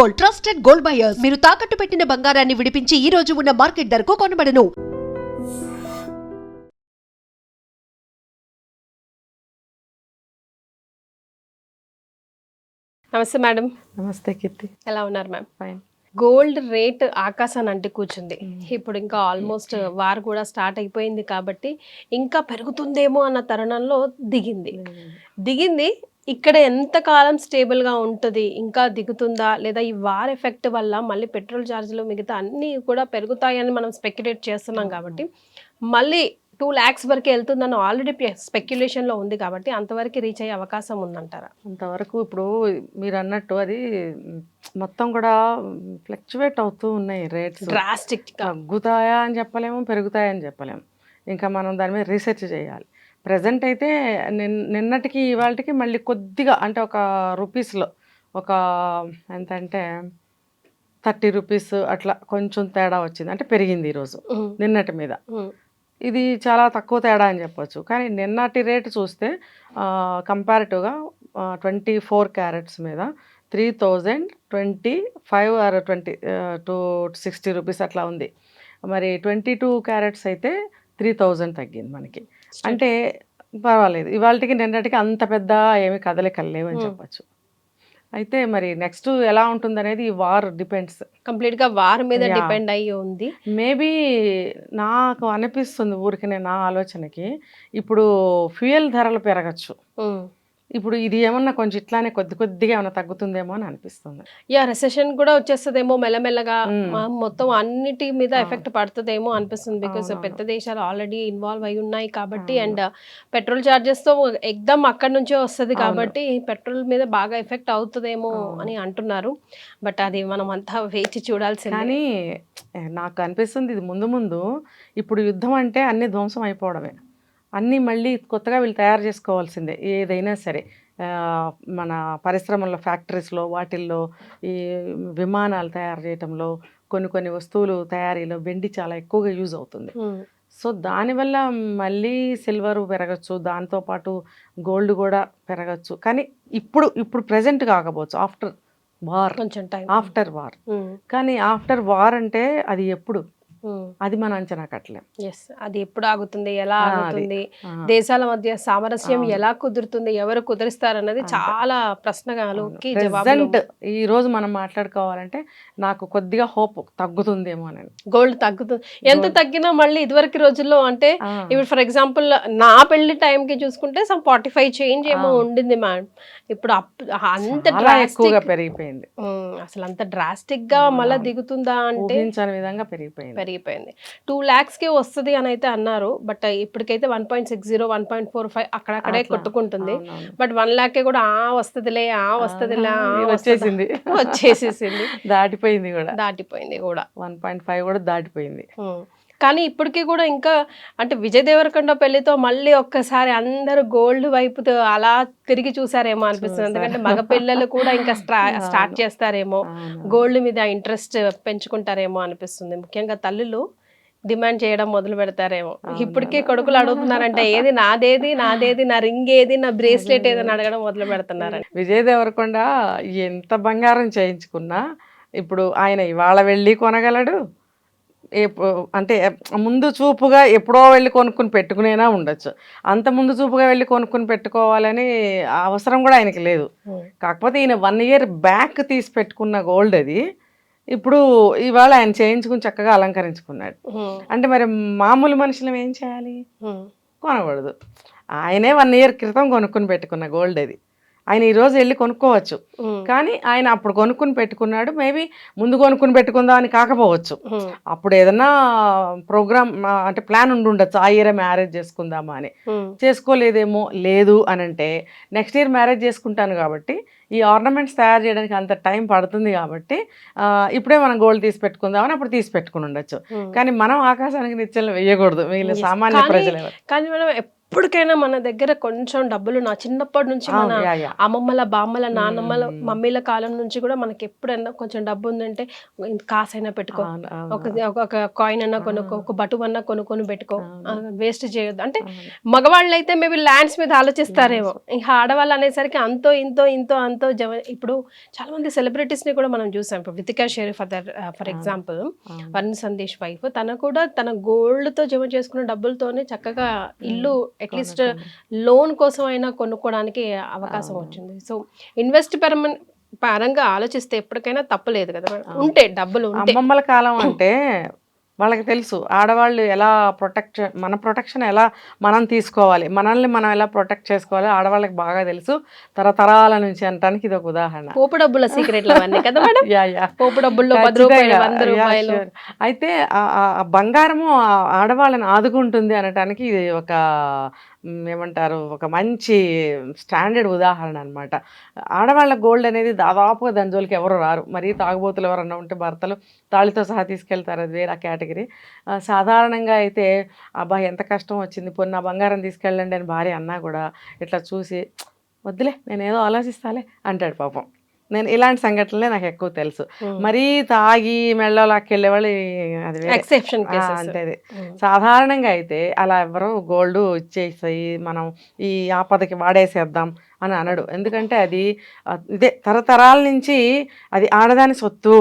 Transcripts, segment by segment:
Gold, trusted gold buyers. మీరు తాకట్టు పెట్టిన బంగారాన్ని విడిపించి ఈ రోజు ఉన్న మార్కెట్ ధరకు కొనబడను. నమస్తే మేడం. నమస్తే కీర్తి. ఎలా ఉన్నారు మ్యామ్? ఫైన్. గోల్డ్ రేట్ ఆకాశాన్ని అంటి కూర్చుంది. ఇప్పుడు ఇంకా ఆల్మోస్ట్ వార్ కూడా స్టార్ట్ అయిపోయింది కాబట్టి ఇంకా పెరుగుతుందేమో అన్న తరుణంలో దిగింది. ఇక్కడ ఎంత కాలం స్టేబుల్గా ఉంటుంది, ఇంకా దిగుతుందా లేదా ఈ వార్ ఎఫెక్ట్ వల్ల మళ్ళీ పెట్రోల్ ఛార్జీలు మిగతా అన్నీ కూడా పెరుగుతాయని మనం స్పెక్యులేట్ చేస్తున్నాం కాబట్టి మళ్ళీ 2 lakhs వరకు వెళ్తుందని ఆల్రెడీ స్పెక్యులేషన్లో ఉంది కాబట్టి అంతవరకు రీచ్ అయ్యే అవకాశం ఉందంటారా? అంతవరకు ఇప్పుడు మీరు అన్నట్టు అది మొత్తం కూడా ఫ్లక్చువేట్ అవుతూ ఉన్నాయి రేట్స్. డ్రాస్టిక్ తగ్గుతాయా అని చెప్పలేము, పెరుగుతాయని చెప్పలేము. ఇంకా మనం దాని మీద రీసెర్చ్ చేయాలి. ప్రజెంట్ అయితే నిన్నటికి ఇవాళకి మళ్ళీ కొద్దిగా అంటే ఒక రూపీస్లో ఒక ఎంత అంటే 30 రూపీస్ అట్లా కొంచెం తేడా వచ్చింది, అంటే పెరిగింది ఈరోజు నిన్నటి మీద. ఇది చాలా తక్కువ తేడా అని చెప్పొచ్చు. కానీ నిన్నటి రేటు చూస్తే కంపారిటివ్గా 24 క్యారెట్స్ మీద 3025 ఆర్ 260 రూపీస్ అట్లా ఉంది. మరి 22 క్యారెట్స్ అయితే 3000 తగ్గింది మనకి. అంటే పర్వాలేదు, ఇవాళకి నిన్నటికి అంత పెద్ద ఏమి కదలికలు లేవు అని చెప్పచ్చు. అయితే మరి నెక్స్ట్ ఎలా ఉంటుంది అనేది ఈ వార్ డిపెండ్స్, కంప్లీట్గా వార్ మీద డిపెండ్ అయ్యి ఉంది. మేబీ నాకు అనిపిస్తుంది ఊరికనే నా ఆలోచనకి, ఇప్పుడు ఫ్యూయల్ ధరలు పెరగచ్చు. ఇప్పుడు ఇది ఏమన్నా కొంచెం ఇట్లానే కొద్దిగా ఏమన్నా తగ్గుతుందేమో అని అనిపిస్తుంది. రెసెషన్ కూడా వచ్చేస్తుందేమో మెల్లమెల్లగా, మొత్తం అన్నిటి మీద ఎఫెక్ట్ పడుతుందేమో అనిపిస్తుంది. బికాస్ పెద్ద దేశాలు ఆల్రెడీ ఇన్వాల్వ్ అయి ఉన్నాయి కాబట్టి, అండ్ పెట్రోల్ చార్జెస్ తో ఎగ్దమ్ అక్కడి నుంచే వస్తుంది కాబట్టి పెట్రోల్ మీద బాగా ఎఫెక్ట్ అవుతుందేమో అని అంటున్నారు. బట్ అది మనం అంతా వేచి చూడాల్సింది. కానీ నాకు అనిపిస్తుంది ఇది ముందు ఇప్పుడు యుద్ధం అంటే అన్ని ధ్వంసం అయిపోవడమే, అన్నీ మళ్ళీ కొత్తగా వీళ్ళు తయారు చేసుకోవాల్సిందే. ఏదైనా సరే మన పరిశ్రమల్లో, ఫ్యాక్టరీస్లో, వాటిల్లో, ఈ విమానాలు తయారు చేయటంలో, కొన్ని వస్తువులు తయారీలో వెండి చాలా ఎక్కువగా యూజ్ అవుతుంది. సో దానివల్ల మళ్ళీ సిల్వర్ పెరగచ్చు, దాంతోపాటు గోల్డ్ కూడా పెరగచ్చు. కానీ ఇప్పుడు ప్రజెంట్ కాకపోవచ్చు, ఆఫ్టర్ వార్, కొంచెం టైం ఆఫ్టర్ వార్. కానీ ఆఫ్టర్ వార్ అంటే అది ఎప్పుడు, అది మన అంచనా కట్టలేం. అది ఎప్పుడు ఆగుతుంది, ఎలా ఆగుతుంది, దేశాల మధ్య సామరస్యం ఎలా కుదురుతుంది, ఎవరు కుదిరిస్తారన్నది చాలా ప్రశ్నలకి ప్రెజెంట్ ఈ రోజు మనం మాట్లాడుకోవాలంటే నాకు కొద్దిగా హోప్ తగ్గుతుందేమో అని. గోల్డ్ తగ్గుతుంది, ఎంత తగ్గినా మళ్ళీ ఇదివరకు రోజుల్లో అంటే ఇప్పుడు ఫర్ ఎగ్జాంపుల్ నా పెళ్లి టైంకి చూసుకుంటే సమ్ 45 చేంజ్ ఏమో ఉండింది మ్యామ్. ఇప్పుడు అంత ఎక్కువగా పెరిగిపోయింది, అసలు అంత డ్రాస్టిక్ గా మళ్ళీ దిగుతుందా అంటే విధంగా పెరిగిపోయింది. 2 lakhs కి వస్తుంది అని అయితే అన్నారు. బట్ ఇప్పటికైతే 1.60, 1.45 అక్కడక్కడే కొట్టుకుంటుంది. బట్ 1 lakh కూడా వస్తుందిలే వచ్చేసేసింది, దాటిపోయింది కూడా 1.5 కూడా దాటిపోయింది. కానీ ఇప్పటికీ కూడా ఇంకా అంటే విజయ్ దేవరకొండ పెళ్లితో మళ్ళీ ఒక్కసారి అందరూ గోల్డ్ వైపు అలా తిరిగి చూసారేమో అనిపిస్తుంది. ఎందుకంటే మగ పిల్లలు కూడా ఇంకా స్టార్ట్ చేస్తారేమో, గోల్డ్ మీద ఇంట్రెస్ట్ పెంచుకుంటారేమో అనిపిస్తుంది. ముఖ్యంగా తల్లులు డిమాండ్ చేయడం మొదలు పెడతారేమో. ఇప్పటికే కొడుకులు అడుగుతున్నారంటే ఏది నాదేది, నా రింగ్ ఏది, నా బ్రేస్లెట్ ఏదని అడగడం మొదలు పెడుతున్నారు. విజయ్ దేవరకొండ ఎంత బంగారం చేయించుకున్నా ఇప్పుడు ఆయన ఇవాళ వెళ్ళి కొనగలడు, అంటే ముందు చూపుగా ఎప్పుడో వెళ్ళి కొనుక్కుని పెట్టుకునేనా ఉండొచ్చు. అంత ముందు చూపుగా వెళ్ళి కొనుక్కుని పెట్టుకోవాలని అవసరం కూడా ఆయనకి లేదు. కాకపోతే ఈయన 1 year బ్యాక్ తీసి పెట్టుకున్న గోల్డ్ అది ఇప్పుడు ఇవాళ ఆయన చేయించుకుని చక్కగా అలంకరించుకున్నాడు. అంటే మరి మామూలు మనుషులం ఏం చేయాలి, కొనకూడదు. ఆయనే 1 year క్రితం కొనుక్కుని పెట్టుకున్న గోల్డ్ అది. ఆయన ఈరోజు వెళ్ళి కొనుక్కోవచ్చు, కానీ ఆయన అప్పుడు కొనుక్కుని పెట్టుకున్నాడు. మేబీ ముందు కొనుక్కుని పెట్టుకుందాం అని కాకపోవచ్చు, అప్పుడు ఏదన్నా ప్రోగ్రామ్ అంటే ప్లాన్ ఉండొచ్చు, ఆ ఇయర్ మ్యారేజ్ చేసుకుందామా అని. చేసుకోలేదేమో, లేదు అని అంటే నెక్స్ట్ ఇయర్ మ్యారేజ్ చేసుకుంటాను కాబట్టి ఈ ఆర్నమెంట్స్ తయారు చేయడానికి అంత టైం పడుతుంది కాబట్టి ఇప్పుడే మనం గోల్డ్ తీసి పెట్టుకుందామని అప్పుడు తీసి పెట్టుకుని ఉండొచ్చు. కానీ మనం ఆకాశానికి నిచ్చెనలు వేయకూడదు, మిగిలిన సామాన్య ప్రజలు. కానీ మనం ఎప్పటికైనా మన దగ్గర కొంచెం డబ్బులు నా చిన్నప్పటి నుంచి మన అమ్మమ్మల బామ్మల నాన్నమ్మల మమ్మీల కాలం నుంచి కూడా మనకి ఎప్పుడైనా కొంచెం డబ్బు ఉందంటే ఇంత కాసైనా పెట్టుకో, ఒక కాయిన్ అన్నా కొనుక్కో, ఒక బటువు అన్నా కొనుక్కొని పెట్టుకో, వేస్ట్ చేయొద్దు. అంటే మగవాళ్ళు అయితే మేబీ ల్యాండ్స్ మీద ఆలోచిస్తారేమో, ఇంకా ఆడవాళ్ళు అనేసరికి అంతో ఇంతో ఇప్పుడు చాలా మంది సెలబ్రిటీస్ ని కూడా మనం చూసాం. ఇప్పుడు Vithika sheriff for example, Varun Sandesh wife, తన కూడా తన గోల్డ్ తో జమ చేసుకున్న డబ్బులతోనే చక్కగా ఇల్లు అట్లీస్ట్ లోన్ కోసం అయినా కొనుక్కోవడానికి అవకాశం వచ్చింది. సో ఇన్వెస్ట్ పరంగా ఆలోచిస్తే ఎప్పటికైనా తప్పలేదు కదా, ఉంటే డబ్బులు ఉంటే. అమ్మమ్మల కాలం అంటే వాళ్ళకి తెలుసు ఆడవాళ్ళు ఎలా మన ప్రొటెక్షన్ ఎలా మనం తీసుకోవాలి, మనల్ని మనం ఎలా ప్రొటెక్ట్ చేసుకోవాలి ఆడవాళ్ళకి బాగా తెలుసు, తరతరాల నుంచి అనడానికి ఇది ఒక ఉదాహరణ. పోపు డబ్బుల సీక్రెట్లు అవన్నీ కదా మేడం. పోపు డబ్బుల్లో 10 రూపాయలు 100 రూపాయలు. అయితే ఆ బంగారము ఆడవాళ్ళని ఆదుకుంటుంది అనటానికి ఇది ఒక ఏమంటారు, ఒక మంచి స్టాండర్డ్ ఉదాహరణ అనమాట. ఆడవాళ్ళ గోల్డ్ అనేది దాదాపుగా దాని జోలికి ఎవరు రారు. మరీ తాగుబోతులు ఎవరన్నా ఉంటే భర్తలు తాళితో సహా తీసుకెళ్తారు, అది వేరే కేటగిరీ. సాధారణంగా అయితే అబ్బాయి ఎంత కష్టం వచ్చింది, పొన్న బంగారం తీసుకెళ్ళండి అని భార్య అన్నా కూడా ఇట్లా చూసి వద్దులే నేనేదో ఆలోచిస్తాలే అంటాడు పాపం. నేను ఇలాంటి సంఘటనలే నాకు ఎక్కువ తెలుసు. మరీ తాగి మెళ్ళో లాక్కెళ్ళే వాళ్ళు అది ఎక్సెప్షన్ అంటే సాధారణంగా అయితే అలా ఎవరు గోల్డ్ ఇచ్చేసి మనం ఈ ఆపదకి వాడేసేద్దాం అని అనడు. ఎందుకంటే అది ఇదే తరతరాల నుంచి అది ఆడదాని సొత్తు,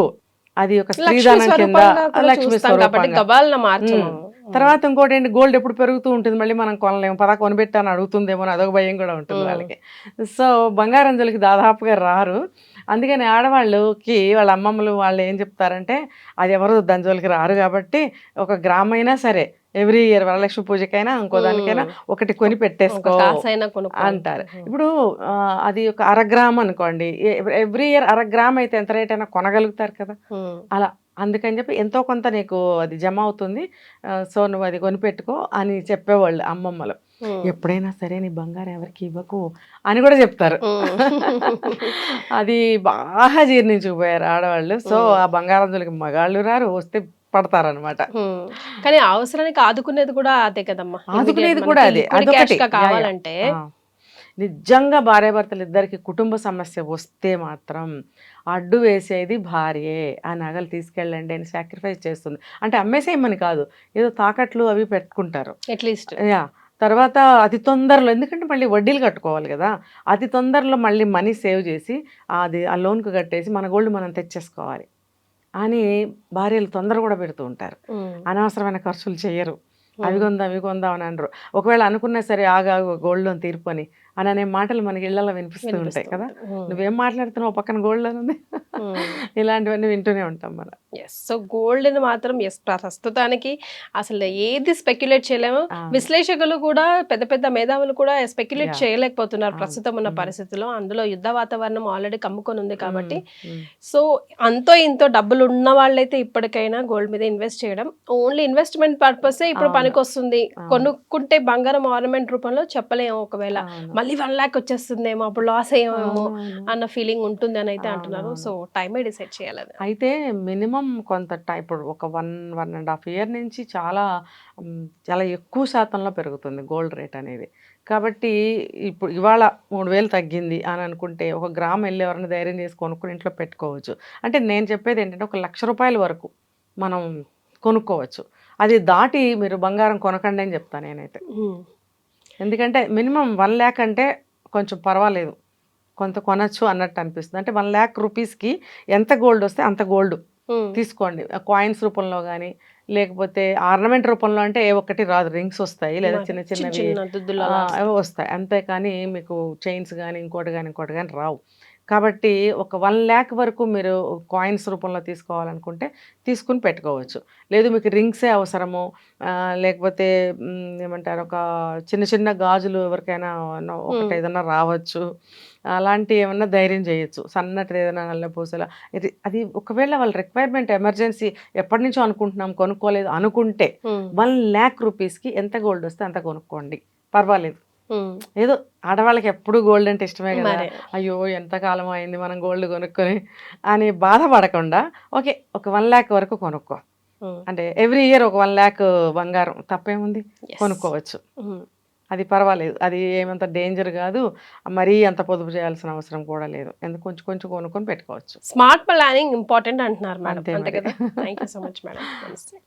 అది ఒక స్త్రీదానం కింద లక్ష్మీ స్వరూపంగా. తర్వాత ఇంకోటి ఏంటి, గోల్డ్ ఎప్పుడు పెరుగుతూ ఉంటుంది, మళ్ళీ మనం కొనలేము, పదా కొనిపెట్టాను అడుగుతుందేమో అదొక భయం కూడా ఉంటుంది వాళ్ళకి. సో బంగారం జోలికి దాదాపుగా రారు. అందుకని ఆడవాళ్ళకి వాళ్ళ అమ్మమ్మలు వాళ్ళు ఏం చెప్తారంటే అది ఎవరు దాని జోలికి రారు కాబట్టి ఒక గ్రామ్ అయినా సరే ఎవ్రీ ఇయర్ వరలక్ష్మి పూజకైనా ఇంకో దానికైనా ఒకటి కొని పెట్టేసుకో అంటారు. ఇప్పుడు అది ఒక 1/2 గ్రామ్ అనుకోండి, ఎవ్రీ ఇయర్ 1/2 గ్రామ్ అయితే ఎంత రేట్ అయినా కొనగలుగుతారు కదా. అలా అందుకని చెప్పి ఎంతో కొంత నీకు అది జమ అవుతుంది, సో నువ్వు అది కొనిపెట్టుకో అని చెప్పేవాళ్ళు అమ్మమ్మలు. ఎప్పుడైనా సరే నీ బంగారం ఎవరికి ఇవ్వకు అని కూడా చెప్తారు. అది బాగా జీర్ణించుకుపోయారు ఆడవాళ్ళు. సో ఆ బంగారం జోలికి మగాళ్ళు రారు, వస్తే పడతారనమాట. కానీ అవసరానికి ఆదుకునేది కూడా అదే కదమ్మా, ఆదుకునేది కూడా అదే. అదొకటి కావాలంటే నిజంగా భార్యాభర్తలు ఇద్దరికి కుటుంబ సమస్య వస్తే మాత్రం అడ్డు వేసేది భార్యే. ఆ నగలు తీసుకెళ్ళండి అని సాక్రిఫైస్ చేస్తుంది. అంటే అమ్మేసేయమని కాదు, ఏదో తాకట్లు అవి పెట్టుకుంటారు అట్లీస్ట్. తర్వాత అతి తొందరలో, ఎందుకంటే మళ్ళీ వడ్డీలు కట్టుకోవాలి కదా, అతి తొందరలో మళ్ళీ మనీ సేవ్ చేసి అది ఆ లోన్కు కట్టేసి మన గోల్డ్ మనం తెచ్చేసుకోవాలి అని భార్యలు తొందర కూడా పెడుతూ ఉంటారు. అనవసరమైన ఖర్చులు చేయరు, అవి కొందాం అని అనరు. ఒకవేళ అనుకున్నా సరే ఆగాగు గోల్డ్ లోన్ తీర్పని అని అనే మాటలు మనకి ఇళ్లలో వినిపిస్తూ ఉంటాయి కదా. నువ్వేం మాట్లాడుతున్నావు, పక్కన గోల్డ్ లోన్ ఉంది, ఇలాంటివన్నీ వింటూనే ఉంటాం మనం. సో గోల్డ్ని మాత్రం ప్రస్తుతానికి అసలు ఏది స్పెక్యులేట్ చేయలేము. విశ్లేషకులు కూడా పెద్ద పెద్ద మేధావులు కూడా స్పెక్యులేట్ చేయలేకపోతున్నారు ప్రస్తుతం ఉన్న పరిస్థితుల్లో. అందులో యుద్ధ వాతావరణం ఆల్రెడీ కమ్ముకొని ఉంది కాబట్టి. సో అంతో ఇంతో డబ్బులు ఉన్న వాళ్ళైతే ఇప్పటికైనా గోల్డ్ మీద ఇన్వెస్ట్ చేయడం ఓన్లీ ఇన్వెస్ట్మెంట్ పర్పసే ఇప్పుడు పనికొస్తుంది. కొనుక్కుంటే బంగారం ఆర్నమెంట్ రూపంలో చెప్పలేము, ఒకవేళ మళ్ళీ 1 lakh వచ్చేస్తుందేమో అప్పుడు లాస్ అయ్యేమో అన్న ఫీలింగ్ ఉంటుంది అని అయితే అంటున్నారు. సో టైమే డిసైడ్ చేయాలని అయితే మినిమం కొంత టైం, ఇప్పుడు ఒక 1.5 year నుంచి చాలా ఎక్కువ శాతంలో పెరుగుతుంది గోల్డ్ రేట్ అనేది. కాబట్టి ఇప్పుడు ఇవాళ 3000 తగ్గింది అని అనుకుంటే ఒక గ్రామ్ వెళ్ళి ఎవరైనా ధైర్యం చేసి కొనుక్కుని ఇంట్లో పెట్టుకోవచ్చు. అంటే నేను చెప్పేది ఏంటంటే 1 లక్ష రూపాయల వరకు మనం కొనుక్కోవచ్చు. అది దాటి మీరు బంగారం కొనకండి అని చెప్తాను నేనైతే. ఎందుకంటే మినిమం 1 lakh అంటే కొంచెం పర్వాలేదు, కొంత కొనచ్చు అన్నట్టు అనిపిస్తుంది. అంటే 1 lakh రూపీస్కి ఎంత గోల్డ్ వస్తే అంత గోల్డ్ తీసుకోండి. కాయిన్స్ రూపంలో కానీ లేకపోతే ఆర్నమెంట్ రూపంలో అంటే ఏ ఒక్కటి రాదు, రింగ్స్ వస్తాయి లేదా చిన్న చిన్నవి వస్తాయి, అంతేకాని మీకు చైన్స్ కానీ ఇంకోటి కానీ రావు. కాబట్టి ఒక 1 lakh వరకు మీరు కాయిన్స్ రూపంలో తీసుకోవాలనుకుంటే తీసుకుని పెట్టుకోవచ్చు. లేదు మీకు రింగ్సే అవసరము, లేకపోతే ఏమంటారు ఒక చిన్న చిన్న గాజులు ఎవరికైనా ఒకటి ఏదైనా రావచ్చు, అలాంటి ఏమన్నా ధైర్యం చేయొచ్చు. సన్నటి ఏదైనా నల్ల పూసల అది ఒకవేళ వాళ్ళ రిక్వైర్మెంట్ ఎమర్జెన్సీ ఎప్పటి నుంచో అనుకుంటున్నాం కొనుక్కోలేదు అనుకుంటే 1 lakh రూపీస్కి ఎంత గోల్డ్ వస్తే అంత కొనుక్కోండి, పర్వాలేదు. ఏదో ఆడవాళ్ళకి ఎప్పుడు గోల్డ్ అంటే ఇష్టమే కదా, అయ్యో ఎంత కాలం అయింది మనం గోల్డ్ కొనుక్కొని అని బాధపడకుండా ఓకే ఒక 1 lakh వరకు కొనుక్కో. అంటే ఎవ్రీ ఇయర్ ఒక 1 lakh బంగారం తప్పేముంది, కొనుక్కోవచ్చు. అది పర్వాలేదు, అది ఏమంత డేంజర్ కాదు, మరీ అంత పొదుపు చేయాల్సిన అవసరం కూడా లేదు, ఎందుకు కొంచెం కొంచెం కొనుక్కొని పెట్టుకోవచ్చు. స్మార్ట్ ప్లానింగ్ ఇంపార్టెంట్ అంటున్నారు మేడం, అంతే అంతే మరి. కదా. Thank you so much madam. నమస్తే.